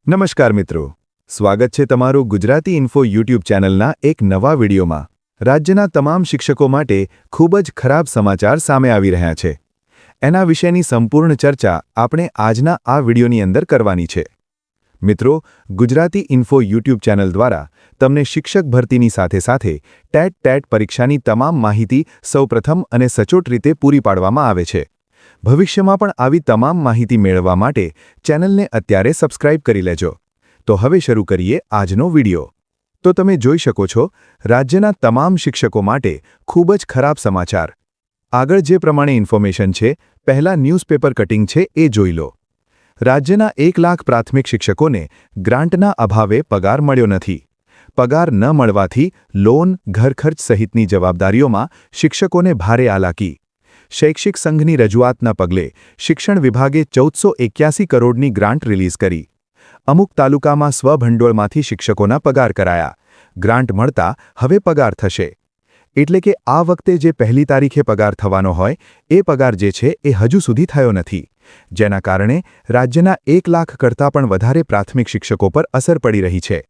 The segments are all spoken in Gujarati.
નમસ્કાર મિત્રો, સ્વાગત છે તમારું ગુજરાતી ઇન્ફો યુટ્યુબ ચેનલના એક નવા વિડીયોમાં। રાજ્યના તમામ શિક્ષકો માટે ખૂબ જ ખરાબ સમાચાર સામે આવી રહ્યા છે। એના વિશેની સંપૂર્ણ ચર્ચા આપણે આજના આ વિડીયોની અંદર કરવાની છે। મિત્રો, ગુજરાતી ઇન્ફો યુટ્યુબ ચેનલ દ્વારા તમને શિક્ષક ભરતીની સાથે સાથે ટેટ પરીક્ષાની તમામ માહિતી સૌપ્રથમ અને સચોટ રીતે પૂરી પાડવામાં આવે છે। ભવિષ્યમાં પણ આવી તમામ માહિતી મેળવવા માટે ચેનલને અત્યારે સબસ્ક્રાઇબ કરી લેજો। તો હવે શરૂ કરીએ આજનો વિડિયો। તો તમે જોઈ શકો છો, રાજ્યના તમામ શિક્ષકો માટે ખૂબ જ ખરાબ સમાચાર। આગળ જે પ્રમાણે ઇન્ફોર્મેશન છે, પહેલા ન્યૂઝપેપર કટિંગ છે એ જોઈ લો। રાજ્યના 1 લાખ પ્રાથમિક શિક્ષકોને ગ્રાન્ટના અભાવે પગાર મળ્યો નથી। પગાર ન મળવાથી લોન, ઘરખર્ચ સહિતની જવાબદારીઓમાં શિક્ષકોને ભારે આલાકી। શૈક્ષિક સંઘની રજૂઆતના પગલે શિક્ષણ વિભાગે 1481 કરોડની ગ્રાન્ટ રિલીઝ કરી। અમુક તાલુકામાં સ્વભંડોળમાંથી શિક્ષકોના પગાર કરાયા। ગ્રાન્ટ મળતા હવે પગાર થશે। એટલે કે આ વખતે જે 1લી તારીખે પગાર થવાનો હોય એ પગાર જે છે એ હજુ સુધી થયો નથી, જેના કારણે રાજ્યના 1 લાખ કરતાં પણ વધારે પ્રાથમિક શિક્ષકો પર અસર પડી રહી છે।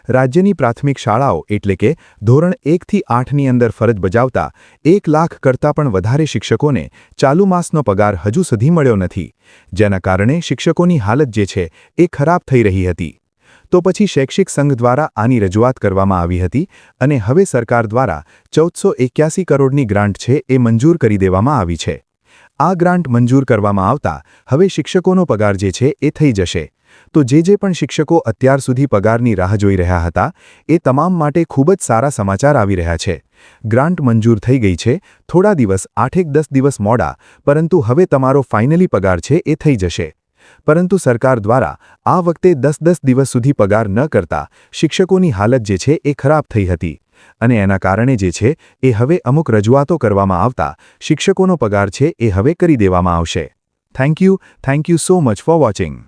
રાજ્યની પ્રાથમિક શાળાઓ એટલે કે ધોરણ 1 થી 8ની અંદર ફરજ બજાવતા 1 લાખ કરતાં પણ વધારે શિક્ષકોને ચાલુ માસનો પગાર હજુ સુધી મળ્યો નથી, જેના કારણે શિક્ષકોની હાલત જે છે એ ખરાબ થઈ રહી હતી। તો પછી શૈક્ષિક સંઘ દ્વારા આની રજૂઆત કરવામાં આવી હતી અને હવે સરકાર દ્વારા 1481 કરોડની ગ્રાન્ટ છે એ મંજૂર કરી દેવામાં આવી છે। આ ગ્રાન્ટ મંજૂર કરવામાં આવતા હવે શિક્ષકોનો પગાર જે છે એ થઈ જશે। તો જે પણ શિક્ષકો અત્યાર સુધી પગારની રાહ જોઈ રહ્યા હતા એ તમામ માટે ખૂબ જ સારા સમાચાર આવી રહ્યા છે। ગ્રાન્ટ મંજૂર થઈ ગઈ છે, થોડા દિવસ 8-10 દિવસ મોડા, પરંતુ હવે તમારો ફાઇનલી પગાર છે એ થઈ જશે। પરંતુ સરકાર દ્વારા આ વખતે 10-10 દિવસ સુધી પગાર ન કરતા શિક્ષકોની હાલત જે છે એ ખરાબ થઈ હતી અને એના કારણે જે છે એ હવે અમુક રજૂઆતો કરવામાં આવતા શિક્ષકોનો પગાર છે એ હવે કરી દેવામાં આવશે। Thank you so much for watching.